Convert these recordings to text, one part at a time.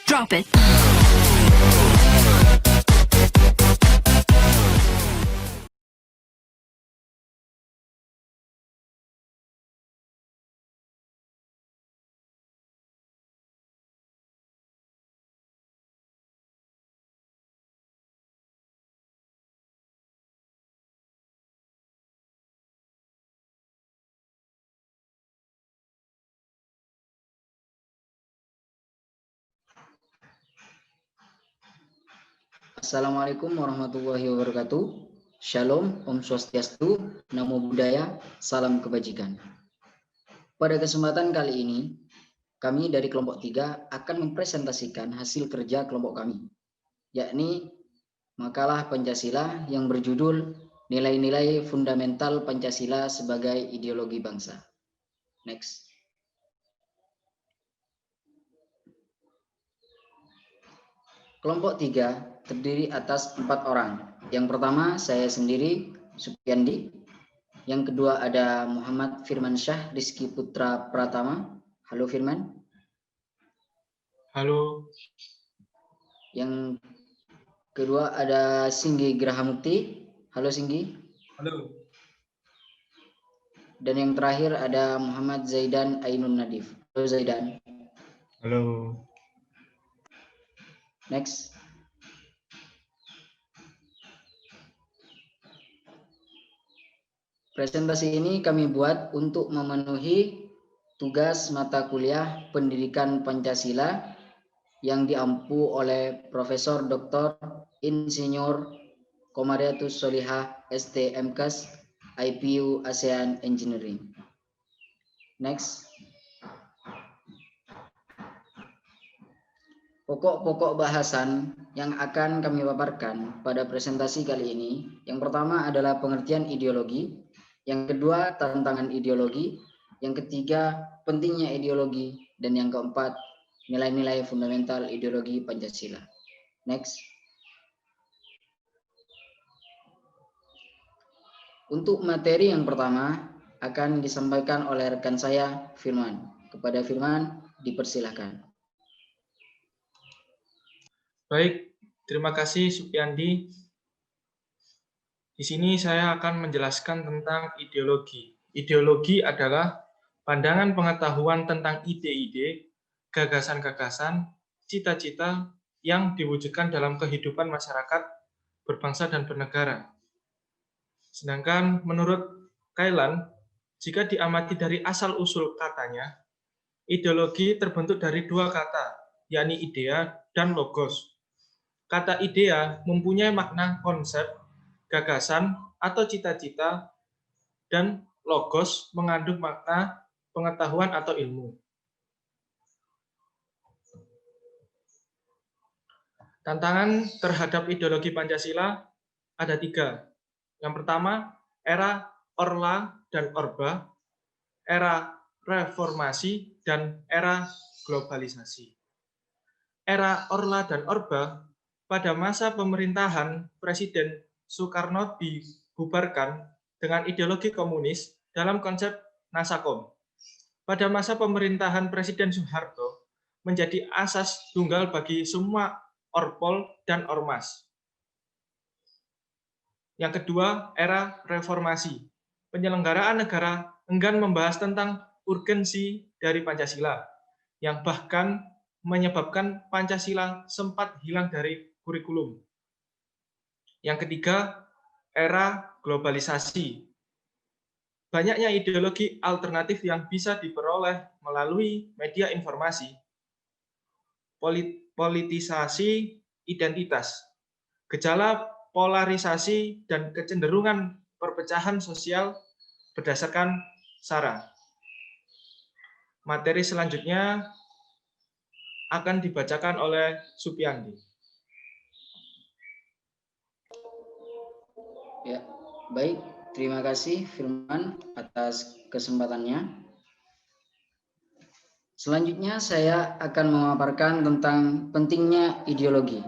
Drop it. Assalamualaikum warahmatullahi wabarakatuh. Shalom, Om Swastiastu, Namo Buddhaya, Salam Kebajikan. Pada kesempatan kali ini, kami dari kelompok 3 akan mempresentasikan hasil kerja kelompok kami, yakni makalah Pancasila yang berjudul Nilai-nilai Fundamental Pancasila sebagai Ideologi Bangsa. Next. Kelompok 3 terdiri atas 4 orang. Yang pertama saya sendiri, Supyandi. Yang kedua ada Muhammad Firmansyah Rizky Putra Pratama. Halo Firman. Halo. Yang kedua ada Singgi Grahamukti. Halo Singgi. Halo. Dan yang terakhir ada Muhammad Zaidan Ainun Nadif. Halo Zaidan. Halo. Next. Presentasi ini kami buat untuk memenuhi tugas mata kuliah Pendidikan Pancasila yang diampu oleh Profesor Dr. Insinyur Komariatus Solihah ST MKes IPU ASEAN Engineering. Next. Pokok-pokok bahasan yang akan kami paparkan pada presentasi kali ini, yang pertama adalah pengertian ideologi, yang kedua tantangan ideologi, yang ketiga pentingnya ideologi, dan yang keempat nilai-nilai fundamental ideologi Pancasila. Next. Untuk materi yang pertama akan disampaikan oleh rekan saya Firman. Kepada Firman dipersilahkan. Baik, terima kasih Supyandi. Di sini saya akan menjelaskan tentang ideologi. Ideologi adalah pandangan pengetahuan tentang ide-ide, gagasan-gagasan, cita-cita yang diwujudkan dalam kehidupan masyarakat berbangsa dan bernegara. Sedangkan menurut Kailan, jika diamati dari asal-usul katanya, ideologi terbentuk dari dua kata, yakni idea dan logos. Kata idea mempunyai makna konsep, gagasan, atau cita-cita, dan logos mengandung makna pengetahuan atau ilmu. Tantangan terhadap ideologi Pancasila ada 3. Yang pertama, era Orla dan Orba, era reformasi, dan era globalisasi. Era Orla dan Orba pada masa pemerintahan Presiden Soekarno dibubarkan dengan ideologi komunis dalam konsep Nasakom. Pada masa pemerintahan Presiden Soeharto menjadi asas tunggal bagi semua Orpol dan Ormas. Yang kedua, era reformasi. Penyelenggaraan negara enggan membahas tentang urgensi dari Pancasila, yang bahkan menyebabkan Pancasila sempat hilang dari kurikulum. Yang ketiga, era globalisasi. Banyaknya ideologi alternatif yang bisa diperoleh melalui media informasi, politisasi identitas, gejala polarisasi dan kecenderungan perpecahan sosial berdasarkan SARA. Materi selanjutnya akan dibacakan oleh Supyandi. Ya, baik. Terima kasih Firman atas kesempatannya. Selanjutnya saya akan memaparkan tentang pentingnya ideologi.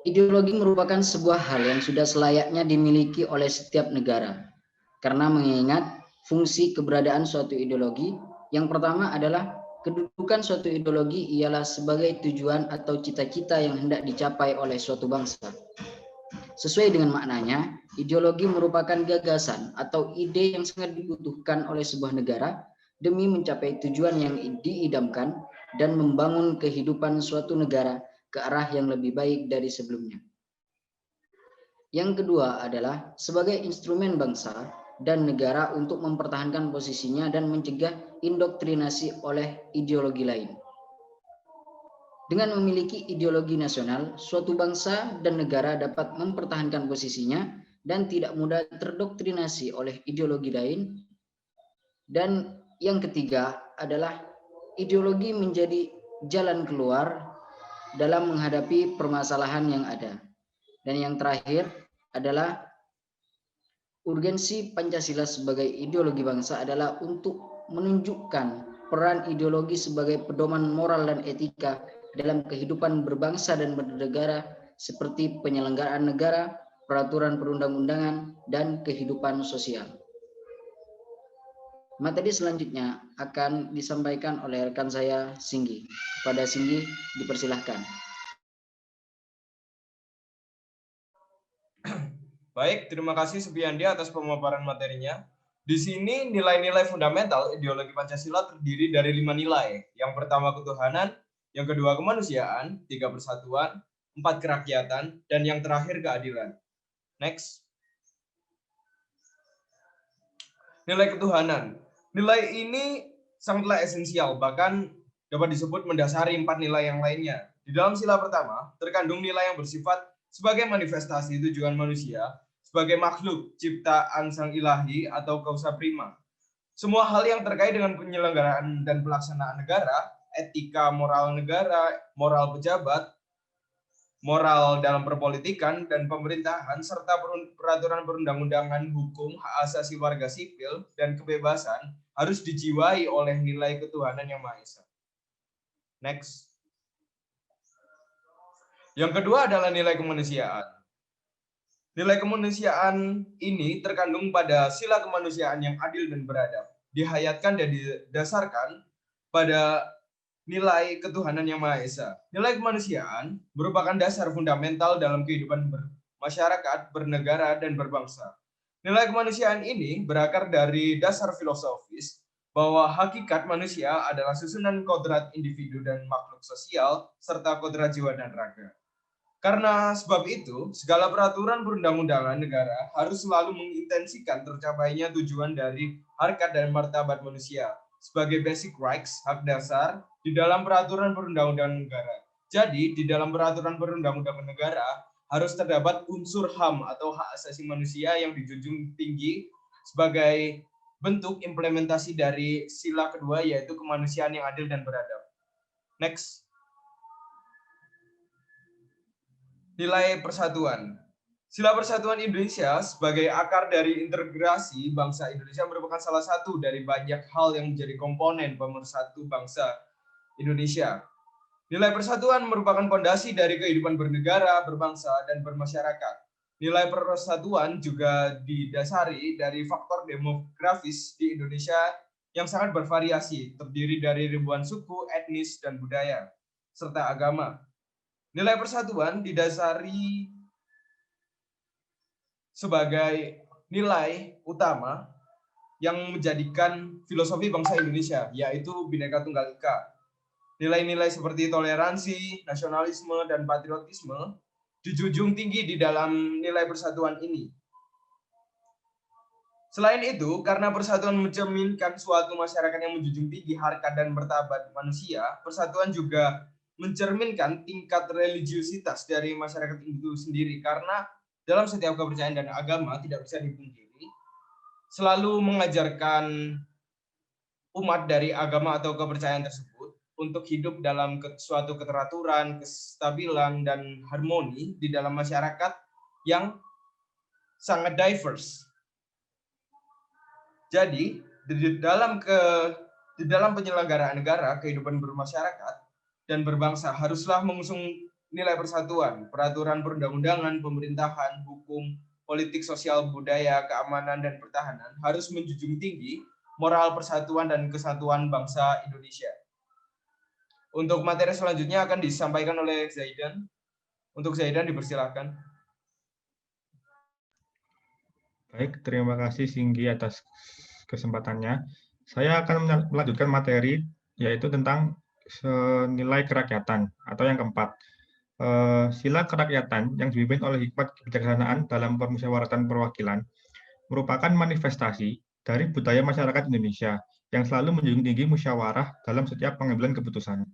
Ideologi merupakan sebuah hal yang sudah selayaknya dimiliki oleh setiap negara. Karena mengingat fungsi keberadaan suatu ideologi, yang pertama adalah Kedudukan suatu ideologi ialah sebagai tujuan atau cita-cita yang hendak dicapai oleh suatu bangsa. Sesuai dengan maknanya, ideologi merupakan gagasan atau ide yang sangat dibutuhkan oleh sebuah negara demi mencapai tujuan yang diidamkan dan membangun kehidupan suatu negara ke arah yang lebih baik dari sebelumnya. Yang kedua adalah sebagai instrumen bangsa dan negara untuk mempertahankan posisinya dan mencegah indoktrinasi oleh ideologi lain. Dengan memiliki ideologi nasional, suatu bangsa dan negara dapat mempertahankan posisinya dan tidak mudah terdoktrinasi oleh ideologi lain. Dan yang ketiga adalah ideologi menjadi jalan keluar dalam menghadapi permasalahan yang ada. Dan yang terakhir adalah urgensi Pancasila sebagai ideologi bangsa adalah untuk menunjukkan peran ideologi sebagai pedoman moral dan etika dalam kehidupan berbangsa dan bernegara seperti penyelenggaraan negara, peraturan perundang-undangan, dan kehidupan sosial. Materi selanjutnya akan disampaikan oleh rekan saya Singgi. Kepada Singgi dipersilahkan. Baik, terima kasih Supiandi atas pemaparan materinya. Di sini nilai-nilai fundamental ideologi Pancasila terdiri dari 5 nilai. Yang pertama ketuhanan, yang kedua kemanusiaan, 3 persatuan, 4 kerakyatan, dan yang terakhir keadilan. Next. Nilai ketuhanan. Nilai ini sangatlah esensial, bahkan dapat disebut mendasari 4 nilai yang lainnya. Di dalam sila pertama, terkandung nilai yang bersifat sebagai manifestasi tujuan manusia, sebagai makhluk ciptaan sang ilahi atau causa prima. Semua hal yang terkait dengan penyelenggaraan dan pelaksanaan negara, etika moral negara, moral pejabat, moral dalam perpolitikan dan pemerintahan, serta peraturan perundang-undangan, hukum, hak asasi warga sipil, dan kebebasan harus dijiwai oleh nilai ketuhanan yang Maha Esa. Next. Yang kedua adalah nilai kemanusiaan. Nilai kemanusiaan ini terkandung pada sila kemanusiaan yang adil dan beradab, dihayatkan dan didasarkan pada nilai ketuhanan yang Maha Esa. Nilai kemanusiaan merupakan dasar fundamental dalam kehidupan bermasyarakat, bernegara, dan berbangsa. Nilai kemanusiaan ini berakar dari dasar filosofis bahwa hakikat manusia adalah susunan kodrat individu dan makhluk sosial, serta kodrat jiwa dan raga. Karena sebab itu, segala peraturan perundang-undangan negara harus selalu mengintensikan tercapainya tujuan dari harkat dan martabat manusia sebagai basic rights, hak dasar, di dalam peraturan perundang-undangan negara. Jadi, di dalam peraturan perundang-undangan negara harus terdapat unsur HAM atau hak asasi manusia yang dijunjung tinggi sebagai bentuk implementasi dari sila kedua, yaitu kemanusiaan yang adil dan beradab. Next. Nilai persatuan. Sila Persatuan Indonesia sebagai akar dari integrasi bangsa Indonesia merupakan salah satu dari banyak hal yang menjadi komponen pemersatu bangsa Indonesia. Nilai persatuan merupakan fondasi dari kehidupan bernegara, berbangsa, dan bermasyarakat. Nilai persatuan juga didasari dari faktor demografis di Indonesia yang sangat bervariasi, terdiri dari ribuan suku, etnis, dan budaya, serta agama. Nilai persatuan didasari sebagai nilai utama yang menjadikan filosofi bangsa Indonesia, yaitu Bhinneka Tunggal Ika. Nilai-nilai seperti toleransi, nasionalisme, dan patriotisme dijunjung tinggi di dalam nilai persatuan ini. Selain itu, karena persatuan mencerminkan suatu masyarakat yang menjunjung tinggi harkat dan martabat manusia, persatuan juga mencerminkan tingkat religiusitas dari masyarakat itu sendiri, karena dalam setiap kepercayaan dan agama tidak bisa dipungkiri selalu mengajarkan umat dari agama atau kepercayaan tersebut untuk hidup dalam suatu keteraturan, kestabilan, dan harmoni di dalam masyarakat yang sangat diverse. Jadi di dalam penyelenggaraan negara, kehidupan bermasyarakat dan berbangsa haruslah mengusung nilai persatuan, peraturan perundang-undangan, pemerintahan, hukum, politik, sosial, budaya, keamanan, dan pertahanan harus menjunjung tinggi moral persatuan dan kesatuan bangsa Indonesia. Untuk materi selanjutnya akan disampaikan oleh Zaidan. Untuk Zaidan dipersilahkan. Baik, terima kasih Singgi atas kesempatannya. Saya akan melanjutkan materi yaitu tentang nilai kerakyatan atau yang keempat. Sila kerakyatan yang dipimpin oleh hikmat kebijaksanaan dalam permusyawaratan perwakilan merupakan manifestasi dari budaya masyarakat Indonesia yang selalu menjunjung tinggi musyawarah dalam setiap pengambilan keputusan.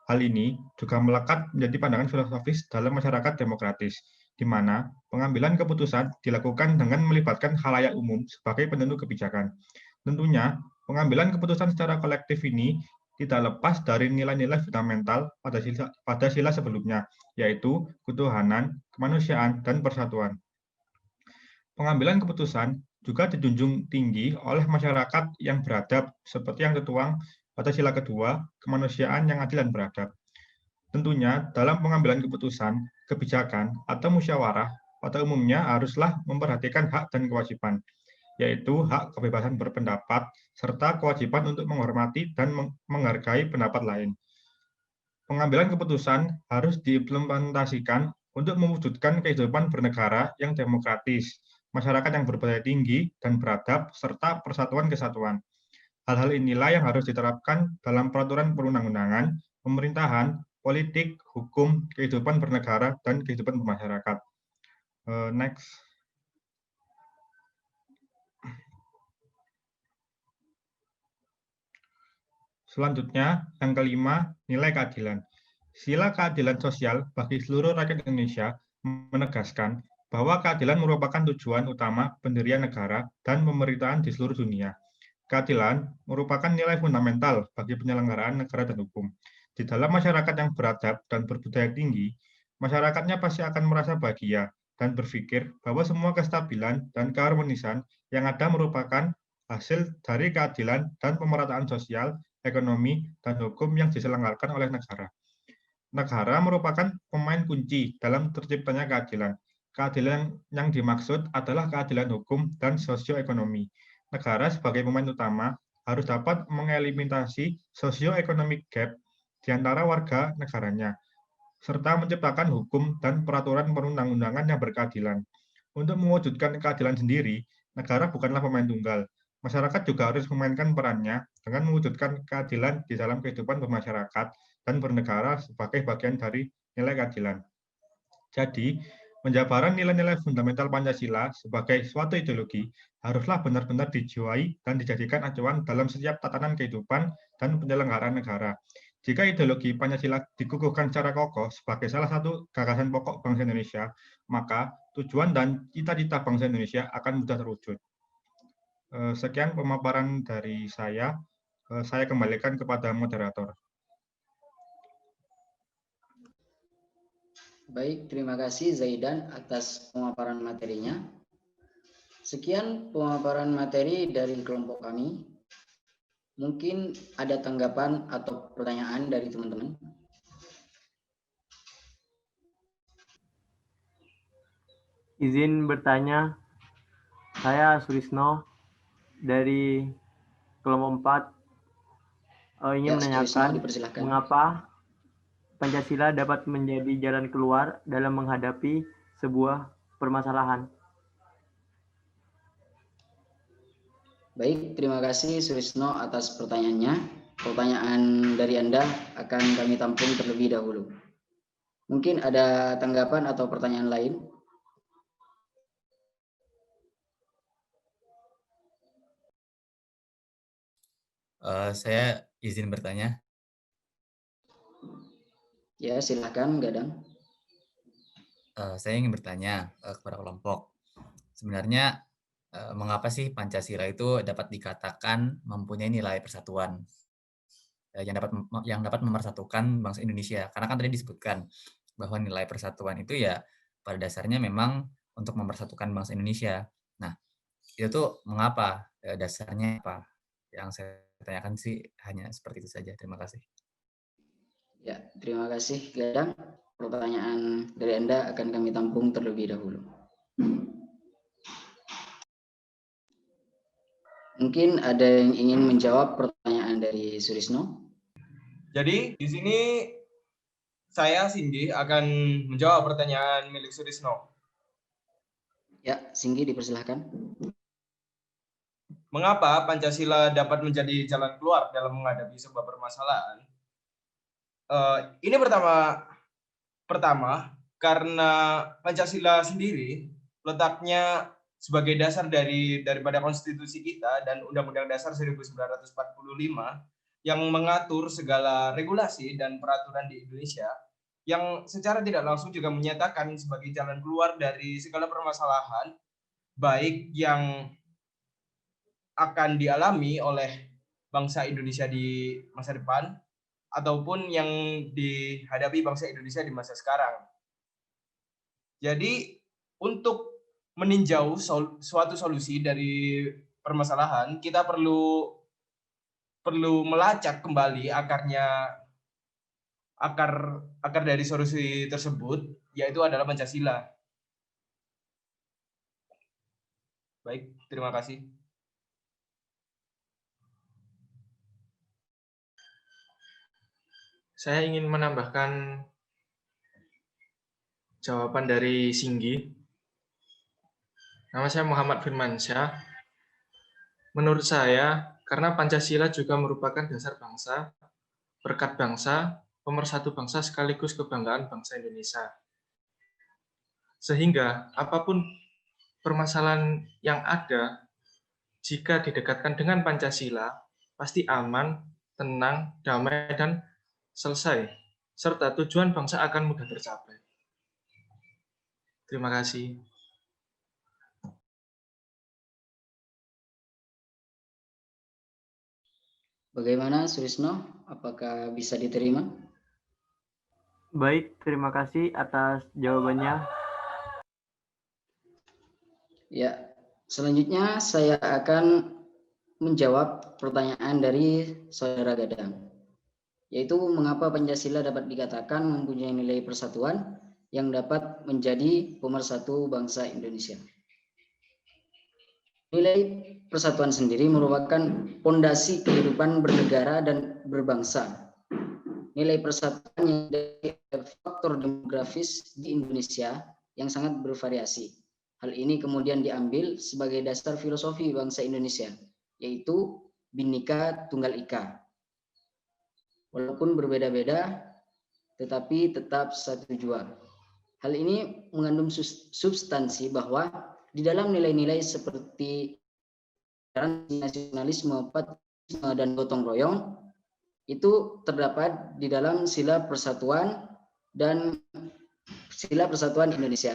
Hal ini juga melekat menjadi pandangan filosofis dalam masyarakat demokratis, di mana pengambilan keputusan dilakukan dengan melibatkan khalayak umum sebagai penentu kebijakan. Tentunya, pengambilan keputusan secara kolektif ini tidak lepas dari nilai-nilai fundamental pada sila sebelumnya, yaitu ketuhanan, kemanusiaan, dan persatuan. Pengambilan keputusan juga dijunjung tinggi oleh masyarakat yang beradab, seperti yang tertuang pada sila kedua, kemanusiaan yang adil dan beradab. Tentunya, dalam pengambilan keputusan, kebijakan, atau musyawarah, pada umumnya haruslah memperhatikan hak dan kewajiban, yaitu hak kebebasan berpendapat, serta kewajiban untuk menghormati dan menghargai pendapat lain. Pengambilan keputusan harus diimplementasikan untuk mewujudkan kehidupan bernegara yang demokratis, masyarakat yang berbudaya tinggi dan beradab, serta persatuan kesatuan. Hal-hal inilah yang harus diterapkan dalam peraturan perundang-undangan, pemerintahan, politik, hukum, kehidupan bernegara, dan kehidupan bermasyarakat. Next. Selanjutnya, yang kelima, nilai keadilan. Sila keadilan sosial bagi seluruh rakyat Indonesia menegaskan bahwa keadilan merupakan tujuan utama pendirian negara dan pemerintahan di seluruh dunia. Keadilan merupakan nilai fundamental bagi penyelenggaraan negara dan hukum. Di dalam masyarakat yang beradab dan berbudaya tinggi, masyarakatnya pasti akan merasa bahagia dan berpikir bahwa semua kestabilan dan keharmonisan yang ada merupakan hasil dari keadilan dan pemerataan sosial, ekonomi, dan hukum yang diselenggarakan oleh negara. Negara merupakan pemain kunci dalam terciptanya keadilan. Keadilan yang dimaksud adalah keadilan hukum dan sosioekonomi. Negara sebagai pemain utama harus dapat mengeliminasi socio-economic gap di antara warga negaranya, serta menciptakan hukum dan peraturan perundang-undangan yang berkeadilan. Untuk mewujudkan keadilan sendiri, negara bukanlah pemain tunggal. Masyarakat juga harus memainkan perannya dengan mewujudkan keadilan di dalam kehidupan bermasyarakat dan bernegara sebagai bagian dari nilai keadilan. Jadi, penjabaran nilai-nilai fundamental Pancasila sebagai suatu ideologi haruslah benar-benar dijiwai dan dijadikan acuan dalam setiap tatanan kehidupan dan penyelenggaraan negara. Jika ideologi Pancasila dikukuhkan secara kokoh sebagai salah satu gagasan pokok bangsa Indonesia, maka tujuan dan cita-cita bangsa Indonesia akan mudah terwujud. Sekian pemaparan dari saya kembalikan kepada moderator. Baik, terima kasih Zaidan atas pemaparan materinya. Sekian pemaparan materi dari kelompok kami. Mungkin ada tanggapan atau pertanyaan dari teman-teman. Izin bertanya, saya Surisno dari kelompok 4 ingin menanyakan mengapa Pancasila dapat menjadi jalan keluar dalam menghadapi sebuah permasalahan. Baik, terima kasih Surisno atas pertanyaannya. Pertanyaan dari Anda akan kami tampung terlebih dahulu. Mungkin ada tanggapan atau pertanyaan lain? Saya izin bertanya. Ya, silakan Gadang. Saya ingin bertanya kepada kelompok. Sebenarnya mengapa sih Pancasila itu dapat dikatakan mempunyai nilai persatuan yang dapat memersatukan bangsa Indonesia? Karena kan tadi disebutkan bahwa nilai persatuan itu ya pada dasarnya memang untuk memersatukan bangsa Indonesia. Nah, itu tuh mengapa? Dasarnya apa? Yang saya tanyakan sih hanya seperti itu saja. Terima kasih. Ya, terima kasih Gadang. Pertanyaan dari Anda akan kami tampung terlebih dahulu. Mungkin ada yang ingin menjawab pertanyaan dari Surisno? Jadi di sini saya Singgi akan menjawab pertanyaan milik Surisno. Ya, Singgi dipersilahkan. Mengapa Pancasila dapat menjadi jalan keluar dalam menghadapi sebuah permasalahan? Ini pertama karena Pancasila sendiri letaknya sebagai dasar daripada konstitusi kita dan Undang-Undang Dasar 1945 yang mengatur segala regulasi dan peraturan di Indonesia, yang secara tidak langsung juga menyatakan sebagai jalan keluar dari segala permasalahan, baik yang akan dialami oleh bangsa Indonesia di masa depan, ataupun yang dihadapi bangsa Indonesia di masa sekarang. Jadi, untuk meninjau suatu solusi dari permasalahan, kita perlu melacak kembali akar dari solusi tersebut, yaitu adalah Pancasila. Baik, terima kasih. Saya ingin menambahkan jawaban dari Singgi. Nama saya Muhammad Firmansyah. Menurut saya, karena Pancasila juga merupakan dasar bangsa, berkat bangsa, pemersatu bangsa sekaligus kebanggaan bangsa Indonesia. Sehingga apapun permasalahan yang ada, jika didekatkan dengan Pancasila, pasti aman, tenang, damai, dan selesai. Serta tujuan bangsa akan mudah tercapai. Terima kasih. Bagaimana Surisno? Apakah bisa diterima? Baik, terima kasih atas jawabannya. Ya, selanjutnya saya akan menjawab pertanyaan dari Saudara Gadang, yaitu mengapa Pancasila dapat dikatakan mempunyai nilai persatuan yang dapat menjadi pemersatu bangsa Indonesia. Nilai persatuan sendiri merupakan pondasi kehidupan bernegara dan berbangsa. Nilai persatuan yang dari faktor demografis di Indonesia yang sangat bervariasi. Hal ini kemudian diambil sebagai dasar filosofi bangsa Indonesia, yaitu Bhinneka Tunggal Ika. Walaupun berbeda-beda, tetapi tetap satu jua. Hal ini mengandung substansi bahwa di dalam nilai-nilai seperti nasionalisme, patriotisme, dan gotong royong itu terdapat di dalam sila persatuan dan sila persatuan Indonesia.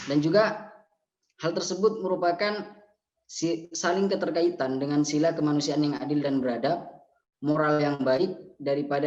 Dan juga hal tersebut merupakan saling keterkaitan dengan sila kemanusiaan yang adil dan beradab, moral yang baik daripada